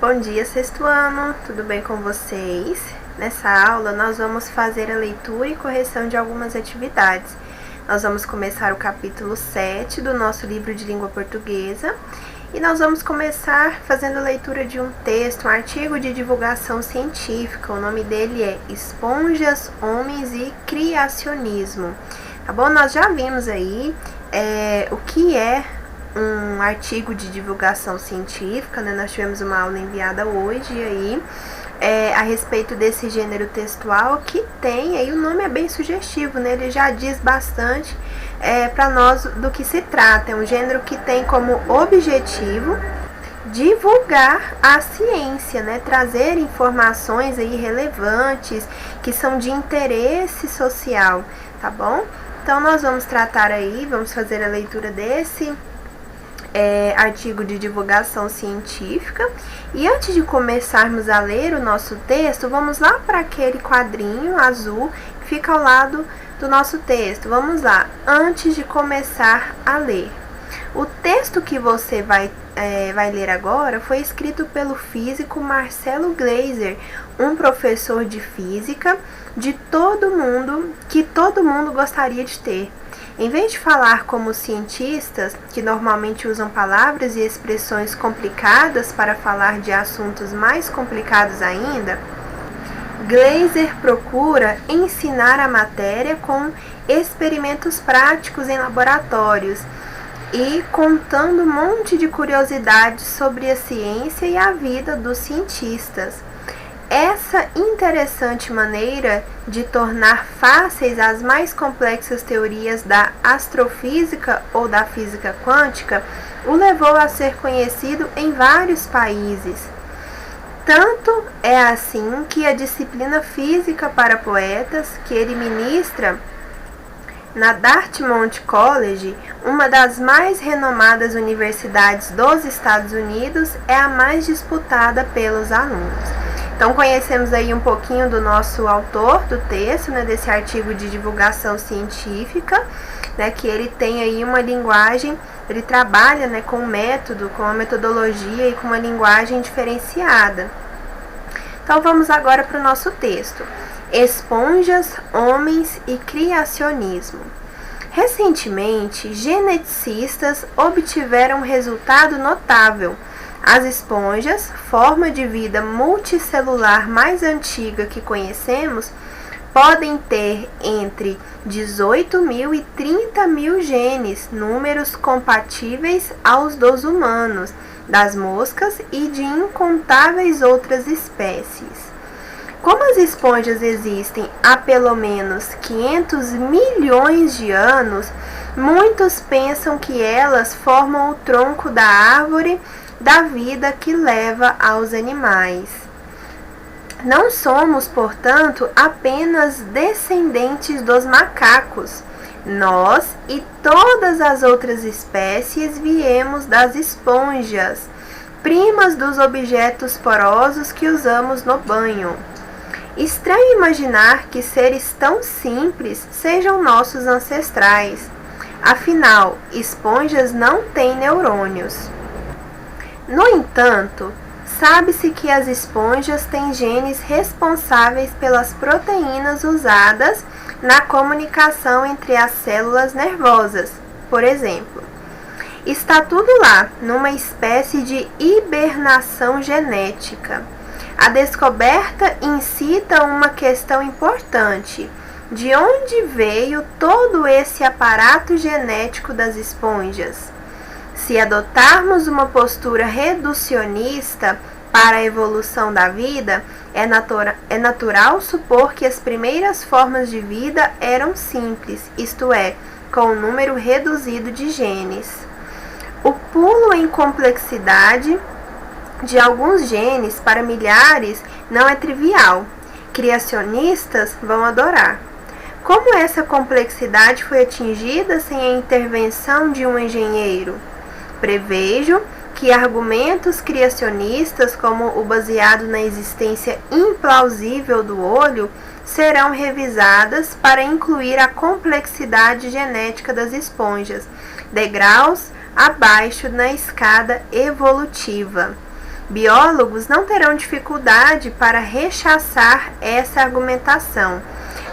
Bom dia, sexto ano, tudo bem com vocês? Nessa aula nós vamos fazer a leitura e correção de algumas atividades. Nós vamos começar o capítulo 7 do nosso livro de língua portuguesa e nós vamos começar fazendo a leitura de um texto, um artigo de divulgação científica. O nome dele é Esponjas, Homens e Criacionismo. Tá bom? Nós já vimos aí o que é um artigo de divulgação científica, né? Nós tivemos uma aula enviada hoje aí a respeito desse gênero textual que tem, aí o nome é bem sugestivo, né? Ele já diz bastante para nós do que se trata. É um gênero que tem como objetivo divulgar a ciência, né? Trazer informações aí relevantes que são de interesse social, tá bom? Então nós vamos tratar aí, vamos fazer a leitura desse artigo de divulgação científica. E antes de começarmos a ler o nosso texto, vamos lá para aquele quadrinho azul que fica ao lado do nosso texto. Vamos lá, antes de começar a ler. O texto que você vai ler agora foi escrito pelo físico Marcelo Gleiser, um professor de física que todo mundo gostaria de ter. Em vez de falar como cientistas, que normalmente usam palavras e expressões complicadas para falar de assuntos mais complicados ainda, Gleiser procura ensinar a matéria com experimentos práticos em laboratórios e contando um monte de curiosidades sobre a ciência e a vida dos cientistas. Essa interessante maneira de tornar fáceis as mais complexas teorias da astrofísica ou da física quântica o levou a ser conhecido em vários países. Tanto é assim que a disciplina Física para Poetas, que ele ministra na Dartmouth College, uma das mais renomadas universidades dos Estados Unidos, é a mais disputada pelos alunos. Então, conhecemos aí um pouquinho do nosso autor do texto, né, desse artigo de divulgação científica, né, que ele tem aí uma linguagem, ele trabalha, né, com um método, com uma metodologia e com uma linguagem diferenciada. Então, vamos agora para o nosso texto. Esponjas, Homens e Criacionismo. Recentemente, geneticistas obtiveram um resultado notável. As esponjas, forma de vida multicelular mais antiga que conhecemos, podem ter entre 18.000 e 30.000 genes, números compatíveis aos dos humanos, das moscas e de incontáveis outras espécies. Como as esponjas existem há pelo menos 500 milhões de anos, muitos pensam que elas formam o tronco da árvore da vida que leva aos animais. Não somos, portanto, apenas descendentes dos macacos. Nós e todas as outras espécies viemos das esponjas, primas dos objetos porosos que usamos no banho. Estranho imaginar que seres tão simples sejam nossos ancestrais. Afinal, esponjas não têm neurônios. No entanto, sabe-se que as esponjas têm genes responsáveis pelas proteínas usadas na comunicação entre as células nervosas, por exemplo. Está tudo lá, numa espécie de hibernação genética. A descoberta incita uma questão importante: de onde veio todo esse aparato genético das esponjas? Se adotarmos uma postura reducionista para a evolução da vida, é natural supor que as primeiras formas de vida eram simples, isto é, com um número reduzido de genes. O pulo em complexidade de alguns genes para milhares não é trivial. Criacionistas vão adorar. Como essa complexidade foi atingida sem a intervenção de um engenheiro? Prevejo que argumentos criacionistas, como o baseado na existência implausível do olho, serão revisadas para incluir a complexidade genética das esponjas, degraus abaixo na escada evolutiva. Biólogos não terão dificuldade para rechaçar essa argumentação.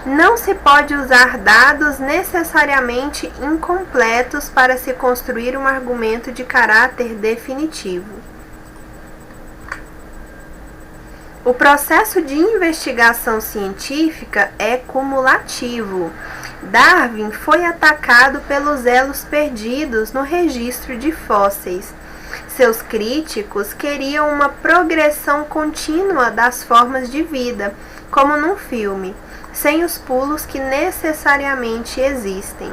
Não se pode usar dados necessariamente incompletos para se construir um argumento de caráter definitivo. O processo de investigação científica é cumulativo. Darwin foi atacado pelos elos perdidos no registro de fósseis. Seus críticos queriam uma progressão contínua das formas de vida, como num filme, sem os pulos que necessariamente existem.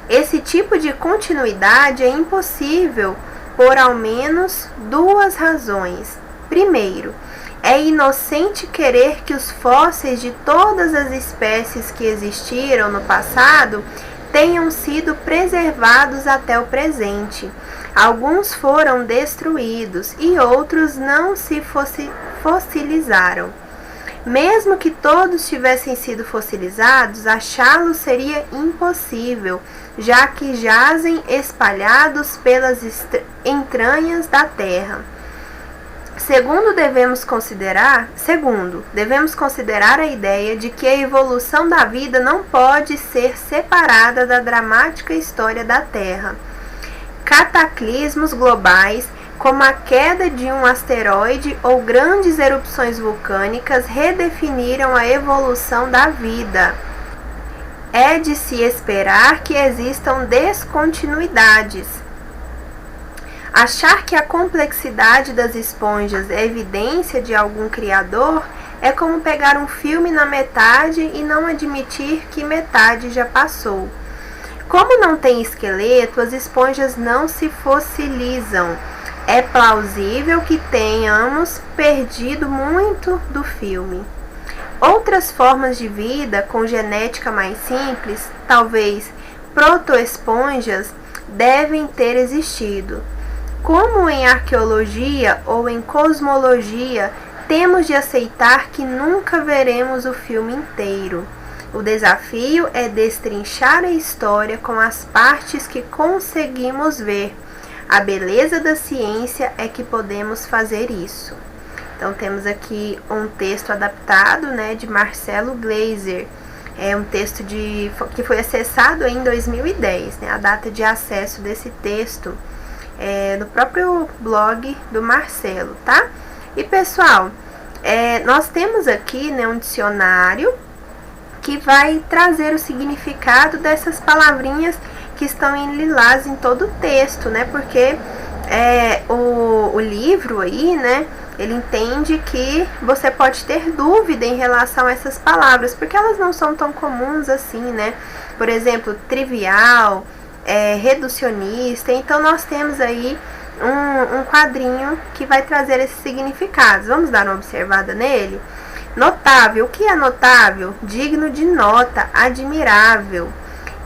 Esse tipo de continuidade é impossível por ao menos duas razões. Primeiro, é inocente querer que os fósseis de todas as espécies que existiram no passado tenham sido preservados até o presente. Alguns foram destruídos e outros não se fossilizaram. Mesmo que todos tivessem sido fossilizados, achá-los seria impossível, já que jazem espalhados pelas entranhas da Terra. Segundo, devemos considerar a ideia de que a evolução da vida não pode ser separada da dramática história da Terra. Cataclismos globais, como a queda de um asteroide ou grandes erupções vulcânicas, redefiniram a evolução da vida. É de se esperar que existam descontinuidades. Achar que a complexidade das esponjas é evidência de algum criador é como pegar um filme na metade e não admitir que metade já passou. Como não tem esqueleto, as esponjas não se fossilizam. É plausível que tenhamos perdido muito do filme. Outras formas de vida com genética mais simples, talvez protoesponjas, devem ter existido. Como em arqueologia ou em cosmologia, temos de aceitar que nunca veremos o filme inteiro. O desafio é destrinchar a história com as partes que conseguimos ver. A beleza da ciência é que podemos fazer isso. Então temos aqui um texto adaptado, de Marcelo Gleiser. É um texto que foi acessado em 2010, a data de acesso desse texto no próprio blog do Marcelo, tá? E pessoal, nós temos aqui um dicionário que vai trazer o significado dessas palavrinhas que estão em lilás em todo o texto, porque o livro aí, ele entende que você pode ter dúvida em relação a essas palavras, porque elas não são tão comuns assim, Por exemplo, trivial, reducionista. Então nós temos aí um quadrinho que vai trazer esses significados. Vamos dar uma observada nele? Notável. O que é notável? Digno de nota, admirável.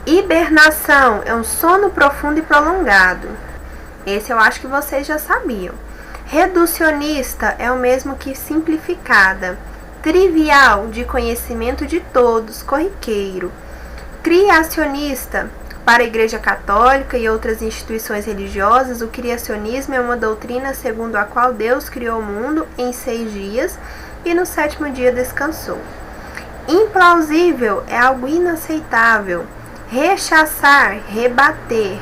Hibernação é um sono profundo e prolongado. Esse eu acho que vocês já sabiam. Reducionista é o mesmo que simplificada. Trivial, de conhecimento de todos, corriqueiro. Criacionista. Para a Igreja Católica e outras instituições religiosas, o criacionismo é uma doutrina segundo a qual Deus criou o mundo em 6 dias e no 7º dia descansou. Implausível é algo inaceitável. Rechaçar, rebater.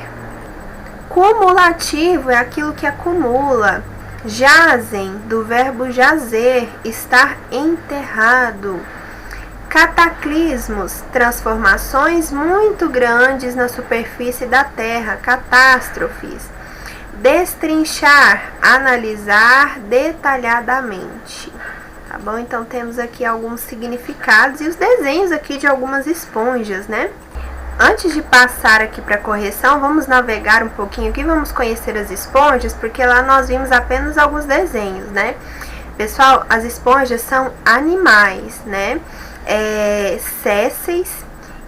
Cumulativo é aquilo que acumula. Jazem, do verbo jazer, estar enterrado. Cataclismos, transformações muito grandes na superfície da Terra, catástrofes. Destrinchar, analisar detalhadamente. Tá bom? Então temos aqui alguns significados e os desenhos aqui de algumas esponjas, Antes de passar aqui para a correção, vamos navegar um pouquinho aqui, vamos conhecer as esponjas, porque lá nós vimos apenas alguns desenhos, Pessoal, as esponjas são animais, sésseis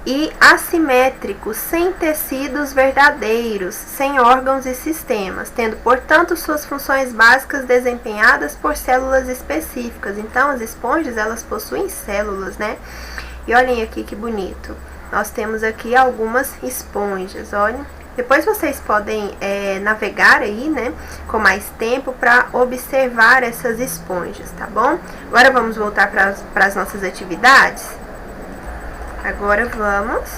e assimétricos, sem tecidos verdadeiros, sem órgãos e sistemas, tendo, portanto, suas funções básicas desempenhadas por células específicas. Então, as esponjas, elas possuem células, E olhem aqui que bonito. Nós temos aqui algumas esponjas, olha, Depois vocês podem navegar aí, né, com mais tempo para observar essas esponjas, tá bom? Agora vamos voltar para as nossas atividades. Agora vamos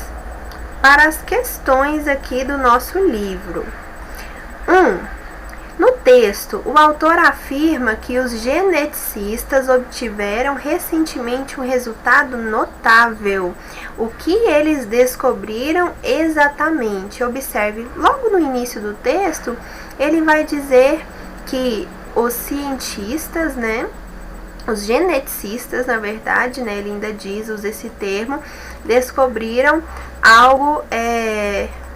para as questões aqui do nosso livro. No texto, o autor afirma que os geneticistas obtiveram recentemente um resultado notável. O que eles descobriram exatamente? Observe, logo no início do texto, ele vai dizer que os cientistas, né, os geneticistas, na verdade, né, ele ainda usa esse termo, descobriram algo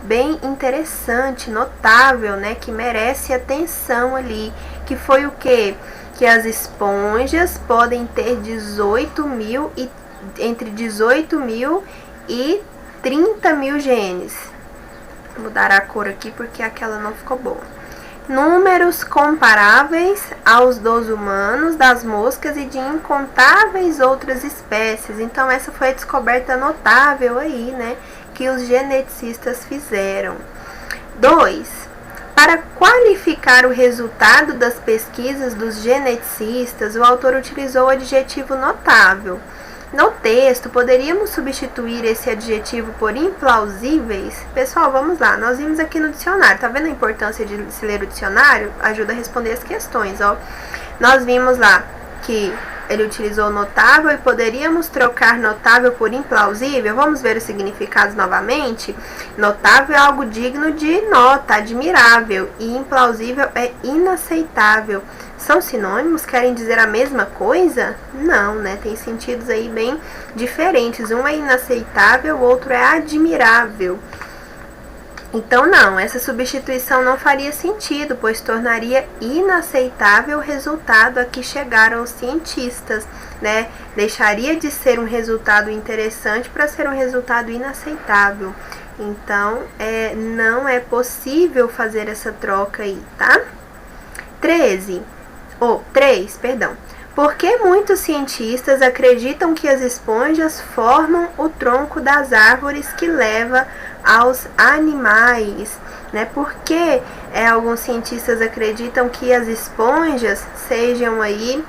bem interessante, notável, né, que merece atenção ali, que foi o quê? Que as esponjas podem ter entre 18 mil e 30 mil genes. Vou mudar a cor aqui porque aquela não ficou boa. Números comparáveis aos dos humanos, das moscas e de incontáveis outras espécies. Então essa foi a descoberta notável aí, né, que os geneticistas fizeram. 2. Para qualificar o resultado das pesquisas dos geneticistas, o autor utilizou o adjetivo notável. No texto, poderíamos substituir esse adjetivo por implausíveis? Pessoal, vamos lá, nós vimos aqui no dicionário, tá vendo a importância de se ler o dicionário? Ajuda a responder as questões, ó. Nós vimos lá que ele utilizou notável e poderíamos trocar notável por implausível. Vamos ver os significados novamente? Notável é algo digno de nota, admirável, e implausível é inaceitável. São sinônimos? Querem dizer a mesma coisa? Não, né? Tem sentidos aí bem diferentes. Um é inaceitável, o outro é admirável. Então, não, essa substituição não faria sentido, pois tornaria inaceitável o resultado a que chegaram os cientistas, né? Deixaria de ser um resultado interessante para ser um resultado inaceitável. Então, não é possível fazer essa troca aí, tá? 3. Por que muitos cientistas acreditam que as esponjas formam o tronco das árvores que leva aos animais, né? Por que alguns cientistas acreditam que as esponjas sejam aí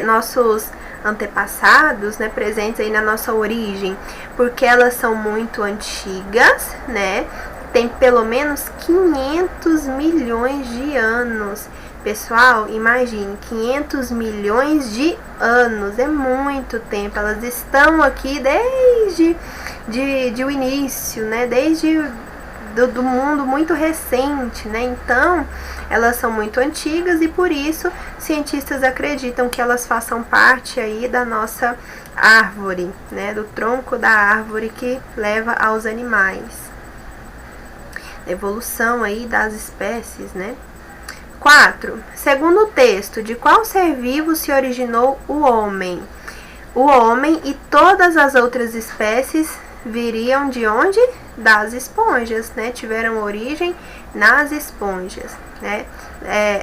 nossos antepassados, né, presentes aí na nossa origem? Porque elas são muito antigas, né? Tem pelo menos 500 milhões de anos. Pessoal, imagine, 500 milhões de anos, é muito tempo. Elas estão aqui desde o início, né? Desde do mundo muito recente, né? Então, elas são muito antigas e por isso cientistas acreditam que elas façam parte aí da nossa árvore, né? Do tronco da árvore que leva aos animais. Evolução aí das espécies, né? 4. Segundo o texto, de qual ser vivo se originou o homem? O homem e todas as outras espécies viriam de onde? Das esponjas, né? Tiveram origem nas esponjas, né?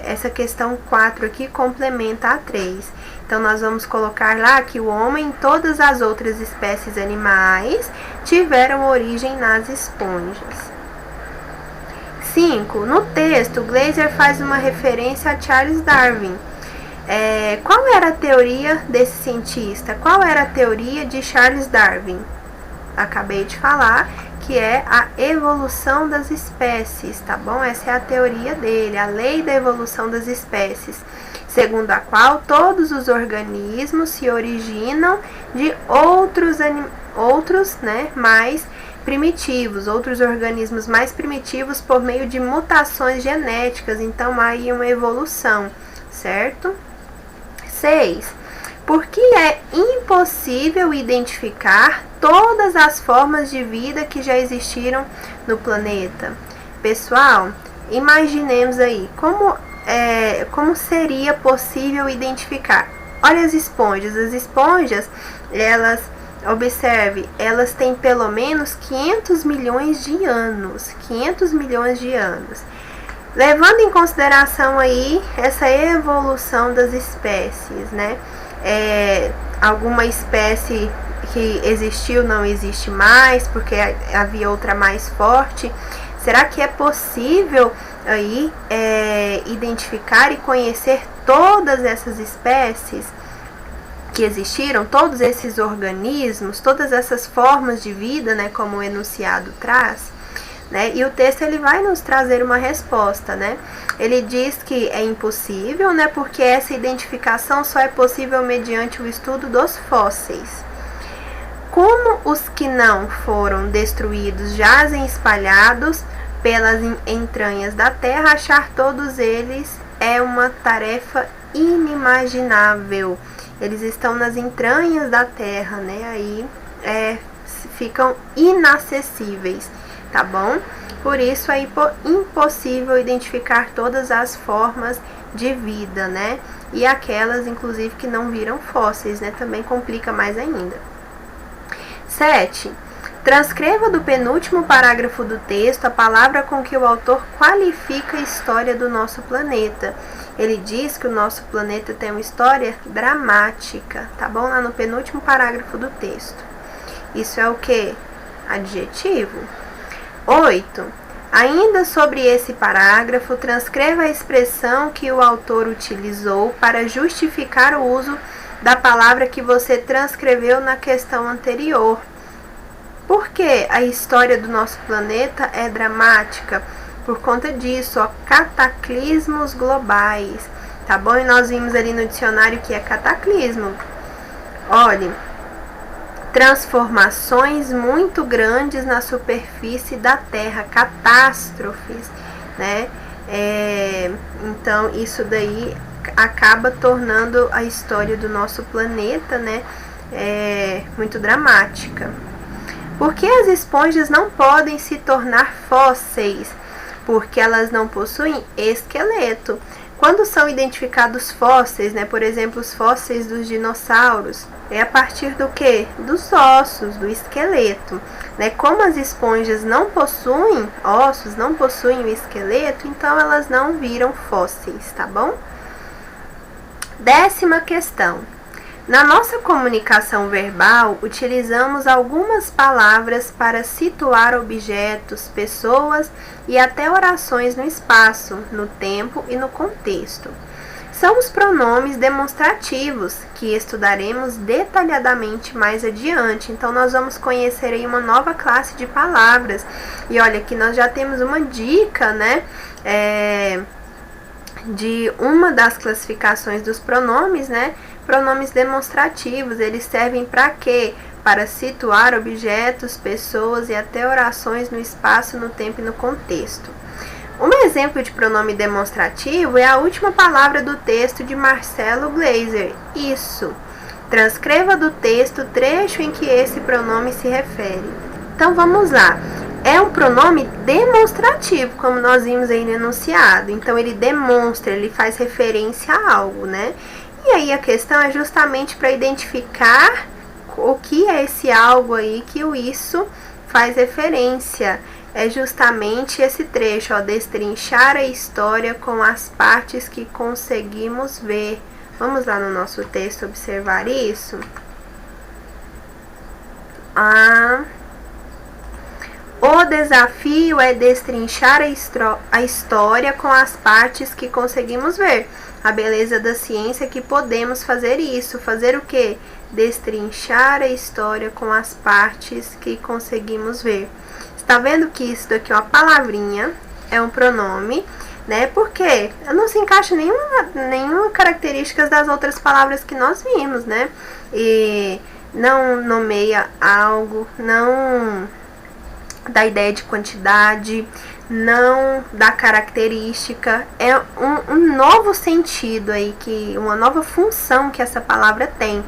Essa questão 4 aqui complementa a 3. Então, nós vamos colocar lá que o homem e todas as outras espécies animais tiveram origem nas esponjas. 5. No texto, Glaser faz uma referência a Charles Darwin. Qual era a teoria desse cientista? Qual era a teoria de Charles Darwin? Acabei de falar que é a evolução das espécies, tá bom? Essa é a teoria dele, a lei da evolução das espécies, segundo a qual todos os organismos se originam de outros, né, mais primitivos, outros organismos mais primitivos por meio de mutações genéticas. Então, há aí uma evolução, certo? 6. Por que é impossível identificar todas as formas de vida que já existiram no planeta? Pessoal, imaginemos aí, como seria possível identificar? Olha as esponjas, elas... Observe, elas têm pelo menos 500 milhões de anos. 500 milhões de anos. Levando em consideração aí essa evolução das espécies, né? Alguma espécie que existiu não existe mais, porque havia outra mais forte. Será que é possível aí identificar e conhecer todas essas espécies que existiram, todos esses organismos, todas essas formas de vida, né, como o enunciado traz? Né? E o texto ele vai nos trazer uma resposta, né? Ele diz que é impossível, né? Porque essa identificação só é possível mediante o estudo dos fósseis. Como os que não foram destruídos jazem espalhados pelas entranhas da terra, achar todos eles é uma tarefa inimaginável. Eles estão nas entranhas da terra, né? Aí ficam inacessíveis. Tá bom? Por isso é impossível identificar todas as formas de vida, né? E aquelas, inclusive, que não viram fósseis, né? Também complica mais ainda. 7. Transcreva do penúltimo parágrafo do texto a palavra com que o autor qualifica a história do nosso planeta. Ele diz que o nosso planeta tem uma história dramática, tá bom? Lá no penúltimo parágrafo do texto. Isso é o que? Adjetivo. 8. Ainda sobre esse parágrafo, transcreva a expressão que o autor utilizou para justificar o uso da palavra que você transcreveu na questão anterior. Por que a história do nosso planeta é dramática? Por conta disso, ó, cataclismos globais, tá bom? E nós vimos ali no dicionário que é cataclismo. Olhe, transformações muito grandes na superfície da Terra, catástrofes, né? Então, isso daí acaba tornando a história do nosso planeta, né, muito dramática. Por que as esponjas não podem se tornar fósseis? Porque elas não possuem esqueleto. Quando são identificados fósseis, né, por exemplo, os fósseis dos dinossauros, é a partir do que? Dos ossos, do esqueleto. Né? Como as esponjas não possuem ossos, não possuem o esqueleto, então elas não viram fósseis, tá bom? 10ª questão. Na nossa comunicação verbal, utilizamos algumas palavras para situar objetos, pessoas e até orações no espaço, no tempo e no contexto. São os pronomes demonstrativos, que estudaremos detalhadamente mais adiante. Então, nós vamos conhecer aí uma nova classe de palavras. E olha, aqui nós já temos uma dica, né? De uma das classificações dos pronomes, né? Pronomes demonstrativos, eles servem para quê? Para situar objetos, pessoas e até orações no espaço, no tempo e no contexto. Um exemplo de pronome demonstrativo é a última palavra do texto de Marcelo Gleiser, isso. Transcreva do texto o trecho em que esse pronome se refere. Então vamos lá. É um pronome demonstrativo, como nós vimos aí no enunciado. Então ele demonstra, ele faz referência a algo, né? E aí a questão é justamente para identificar o que é esse algo aí que o isso faz referência. É justamente esse trecho, ó, destrinchar a história com as partes que conseguimos ver. Vamos lá no nosso texto observar isso. O desafio é destrinchar a história com as partes que conseguimos ver. A beleza da ciência é que podemos fazer isso. Fazer o quê? Destrinchar a história com as partes que conseguimos ver. Está vendo que isso daqui é uma palavrinha, é um pronome, né? Porque não se encaixa nenhuma característica das outras palavras que nós vimos, né? E não nomeia algo, não dá ideia de quantidade, não dá característica. É um novo sentido aí, uma nova função que essa palavra tem.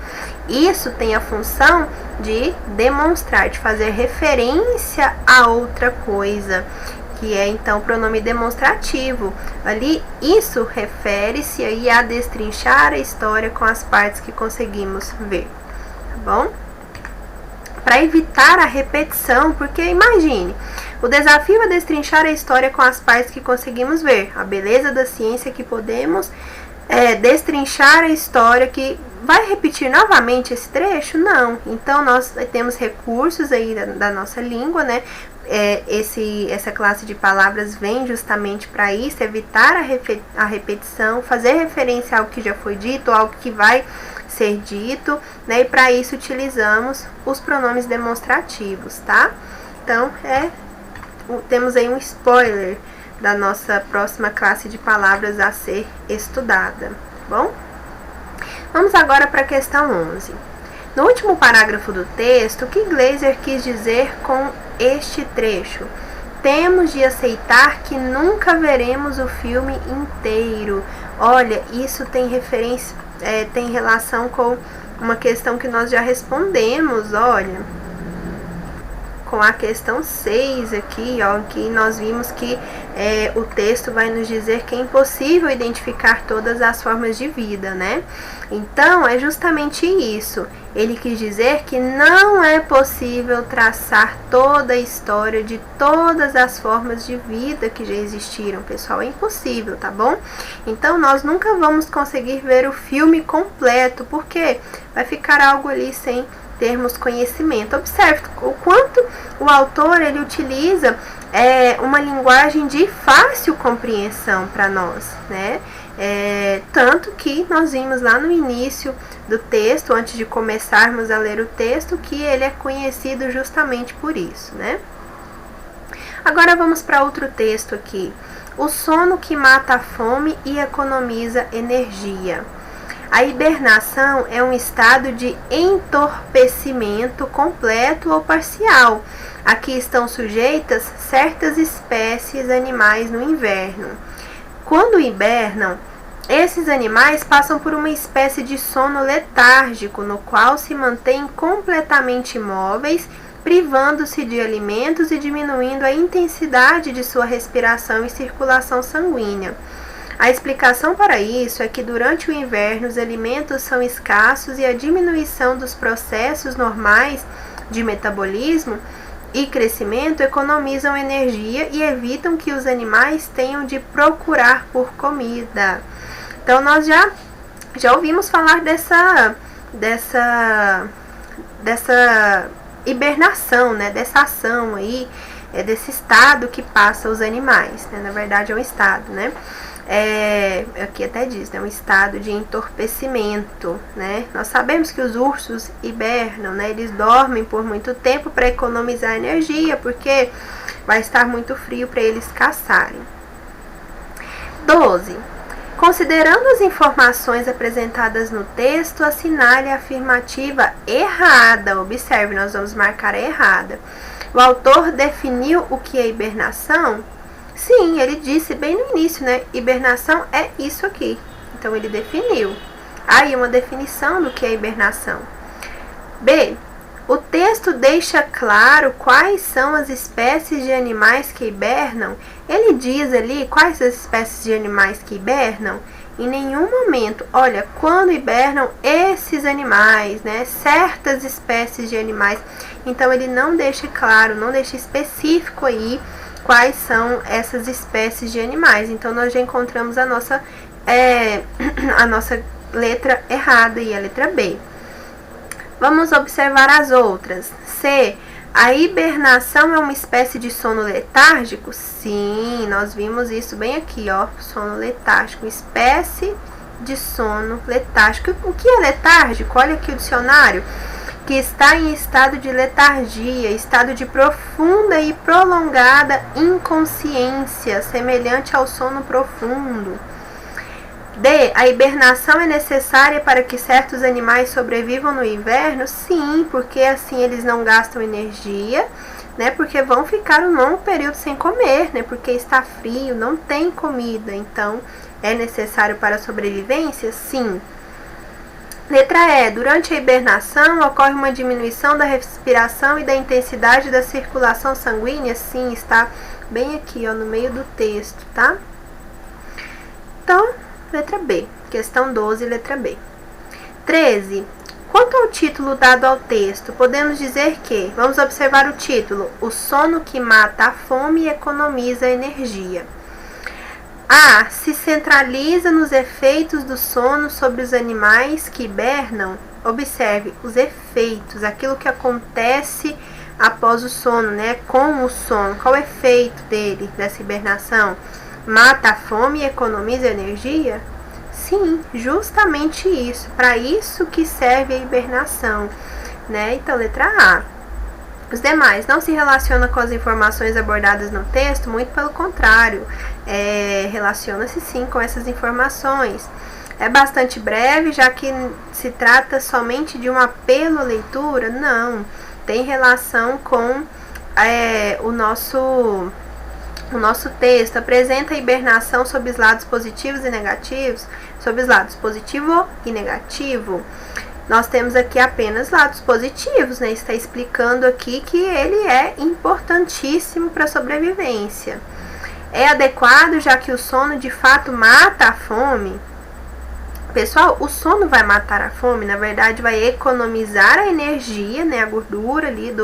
Isso tem a função de demonstrar, de fazer referência a outra coisa, que é então o pronome demonstrativo. Ali, isso refere-se aí a destrinchar a história com as partes que conseguimos ver, tá bom? Para evitar a repetição, porque imagine, o desafio é destrinchar a história com as partes que conseguimos ver. A beleza da ciência é que podemos destrinchar a história. Que vai repetir novamente esse trecho? Não. Então nós temos recursos aí da nossa língua, né, essa classe de palavras vem justamente para isso, evitar a repetição, fazer referência ao que já foi dito, ao que vai ser dito, né? E para isso utilizamos os pronomes demonstrativos, tá? Então, temos aí um spoiler da nossa próxima classe de palavras a ser estudada, tá bom? Vamos agora para a questão 11. No último parágrafo do texto, o que Glaser quis dizer com este trecho? Temos de aceitar que nunca veremos o filme inteiro. Olha, isso tem referência, tem relação com uma questão que nós já respondemos, olha, com a questão 6 aqui, ó, que nós vimos que o texto vai nos dizer que é impossível identificar todas as formas de vida, né? Então, é justamente isso. Ele quis dizer que não é possível traçar toda a história de todas as formas de vida que já existiram, pessoal. É impossível, tá bom? Então, nós nunca vamos conseguir ver o filme completo, porque vai ficar algo ali sem termos conhecimento. Observe o quanto o autor ele utiliza uma linguagem de fácil compreensão para nós, né? Tanto que nós vimos lá no início do texto, antes de começarmos a ler o texto, que ele é conhecido justamente por isso, né? Agora vamos para outro texto aqui. O sono que mata a fome e economiza energia. A hibernação é um estado de entorpecimento completo ou parcial. Aqui estão sujeitas certas espécies animais no inverno. Quando hibernam, esses animais passam por uma espécie de sono letárgico, no qual se mantêm completamente imóveis, privando-se de alimentos e diminuindo a intensidade de sua respiração e circulação sanguínea. A explicação para isso é que durante o inverno os alimentos são escassos e a diminuição dos processos normais de metabolismo e crescimento economizam energia e evitam que os animais tenham de procurar por comida. Então nós já ouvimos falar dessa hibernação, né? Dessa ação aí, desse estado que passa os animais, né? Na verdade é um estado, né? Aqui até diz, né, um estado de entorpecimento, né? Nós sabemos que os ursos hibernam, né? Eles dormem por muito tempo para economizar energia, porque vai estar muito frio para eles caçarem. 12. Considerando as informações apresentadas no texto, assinale a afirmativa errada. Observe, nós vamos marcar a errada. O autor definiu o que é hibernação? Sim, ele disse bem no início, né? Hibernação é isso aqui. Então, ele definiu. Aí, uma definição do que é hibernação. B. O texto deixa claro quais são as espécies de animais que hibernam. Ele diz ali quais as espécies de animais que hibernam. Em nenhum momento, olha, quando hibernam esses animais, né? Certas espécies de animais. Então, ele não deixa claro, não deixa específico aí quais são essas espécies de animais. Então, nós já encontramos a nossa letra errada e a letra B. Vamos observar as outras. C. A hibernação é uma espécie de sono letárgico? Sim, nós vimos isso bem aqui, ó. Sono letárgico, espécie de sono letárgico. O que é letárgico? Olha aqui o dicionário. Que está em estado de letargia, estado de profunda e prolongada inconsciência, semelhante ao sono profundo. D. A hibernação é necessária para que certos animais sobrevivam no inverno? Sim, porque assim eles não gastam energia, né? Porque vão ficar um longo período sem comer, né? Porque está frio, não tem comida, então é necessário para a sobrevivência? Sim. Letra E. Durante a hibernação ocorre uma diminuição da respiração e da intensidade da circulação sanguínea? Sim, está bem aqui, ó, no meio do texto, tá? Então, letra B. Questão 12, letra B. 13. Quanto ao título dado ao texto, podemos dizer que, vamos observar o título, o sono que mata a fome e economiza a energia. A. Se centraliza nos efeitos do sono sobre os animais que hibernam. Observe os efeitos, aquilo que acontece após o sono, né? Com o sono. Qual o efeito dele, dessa hibernação? Mata a fome e economiza energia? Sim, justamente isso. Para isso que serve a hibernação, né? Então, letra A. Os demais não se relaciona com as informações abordadas no texto, muito pelo contrário, relaciona-se sim com essas informações. É bastante breve, já que se trata somente de um apelo à leitura? Não, tem relação com o nosso texto. Apresenta a hibernação sob os lados positivos e negativos, sob os lados positivo e negativo. Nós temos aqui apenas lados positivos, né? Está explicando aqui que ele é importantíssimo para a sobrevivência. É adequado, já que o sono de fato mata a fome. Pessoal, o sono vai matar a fome, na verdade vai economizar a energia, né? A gordura ali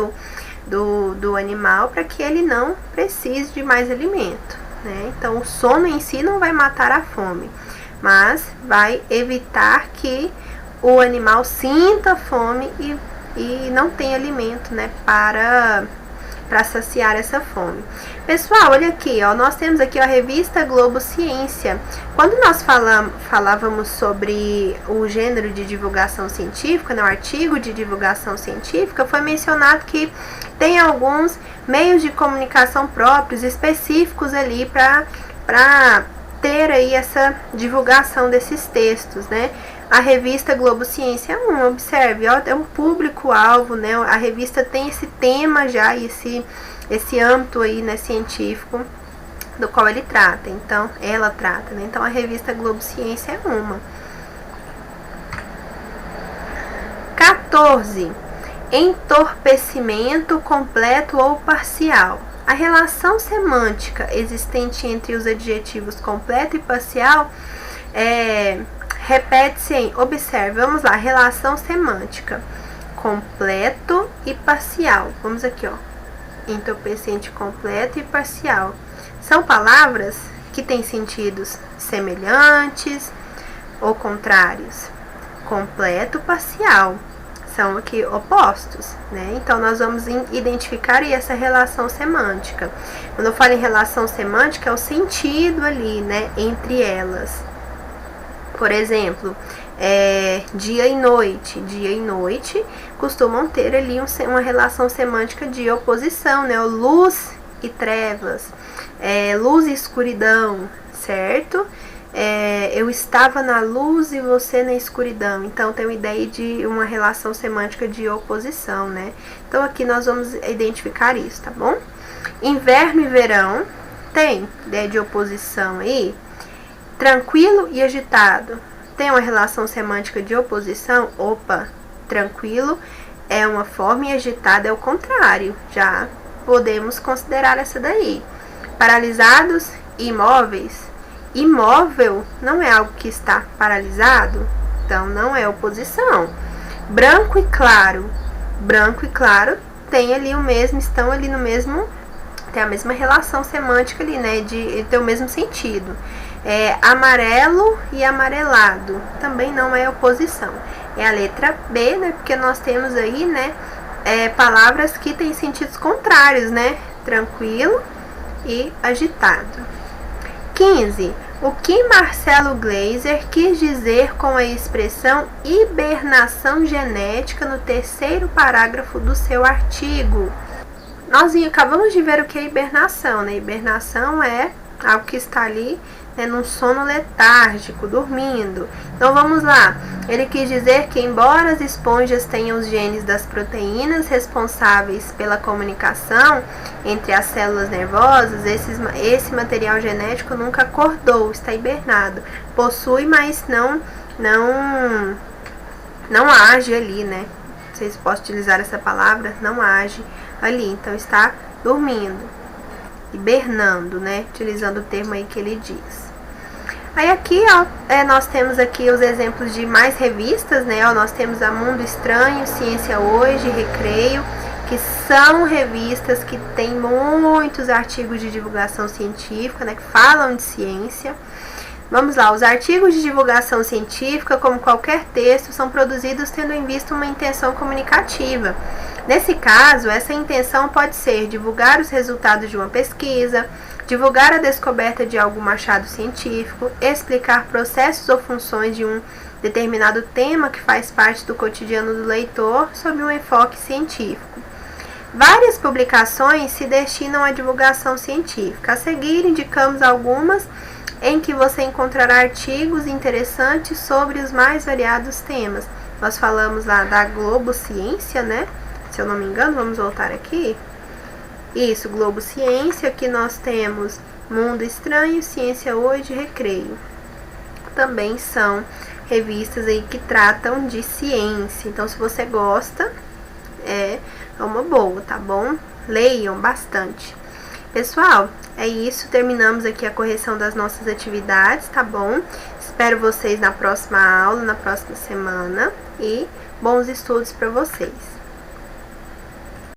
do animal, para que ele não precise de mais alimento, né? Então, o sono em si não vai matar a fome, mas vai evitar que o animal sinta fome e não tem alimento, né, para saciar essa fome. Pessoal, olha aqui, ó, nós temos aqui a revista Globo Ciência. Quando nós falávamos sobre o gênero de divulgação científica, né, o artigo de divulgação científica, foi mencionado que tem alguns meios de comunicação próprios, específicos ali para ter aí essa divulgação desses textos, né? A revista Globo Ciência é observe, ó, é um público-alvo, né? A revista tem esse tema já, esse âmbito aí, né, científico, do qual ele trata, então, ela trata, né? Então, a revista Globo Ciência é uma. 14. Entorpecimento completo ou parcial. A relação semântica existente entre os adjetivos completo e parcial repete-se em, observe, vamos lá, relação semântica, completo e parcial. Vamos aqui, ó, entorpecente completo e parcial. São palavras que têm sentidos semelhantes ou contrários. Completo, parcial. São aqui opostos, né? Então, nós vamos identificar aí essa relação semântica. Quando eu falo em relação semântica, é o sentido ali, né, entre elas. Por exemplo, dia e noite. Dia e noite costumam ter ali uma relação semântica de oposição, né? Luz e trevas, luz e escuridão, certo? Eu estava na luz e você na escuridão. Então, tem uma ideia de uma relação semântica de oposição, né? Então, aqui nós vamos identificar isso, tá bom? Inverno e verão, tem ideia de oposição aí. Tranquilo e agitado, tem uma relação semântica de oposição? Opa, tranquilo é uma forma e agitado é o contrário. Já podemos considerar essa daí. Paralisados e imóveis. Imóvel não é algo que está paralisado, então não é oposição. Branco e claro. Branco e claro tem ali o mesmo, estão ali no mesmo, tem a mesma relação semântica ali, né? De ter o mesmo sentido. Amarelo e amarelado também não é oposição. É a letra B, né? Porque nós temos aí, né, palavras que têm sentidos contrários, né? Tranquilo e agitado. 15. O que Marcelo Gleiser quis dizer com a expressão hibernação genética no terceiro parágrafo do seu artigo? Nós acabamos de ver o que é hibernação, né? Hibernação é algo que está ali, né, num sono letárgico, dormindo. Então vamos lá. Ele quis dizer que, embora as esponjas tenham os genes das proteínas responsáveis pela comunicação entre as células nervosas, esse material genético nunca acordou, está hibernado. Possui, mas não age ali, né? Não sei se posso utilizar essa palavra, não age ali. Então está dormindo, hibernando, né? Utilizando o termo aí que ele diz. Aí aqui, ó, nós temos aqui os exemplos de mais revistas, né? Ó, nós temos a Mundo Estranho, Ciência Hoje, Recreio, que são revistas que têm muitos artigos de divulgação científica, né? Que falam de ciência. Vamos lá, os artigos de divulgação científica, como qualquer texto, são produzidos tendo em vista uma intenção comunicativa. Nesse caso, essa intenção pode ser divulgar os resultados de uma pesquisa, divulgar a descoberta de algum achado científico, explicar processos ou funções de um determinado tema que faz parte do cotidiano do leitor sob um enfoque científico. Várias publicações se destinam à divulgação científica. A seguir, indicamos algumas em que você encontrará artigos interessantes sobre os mais variados temas. Nós falamos lá da Globo Ciência, né? Se eu não me engano, vamos voltar aqui. Isso, Globo Ciência. Aqui nós temos Mundo Estranho, Ciência Hoje, Recreio. Também são revistas aí que tratam de ciência. Então, se você gosta, é uma boa, tá bom? Leiam bastante. Pessoal, é isso. Terminamos aqui a correção das nossas atividades, tá bom? Espero vocês na próxima aula, na próxima semana. E bons estudos para vocês.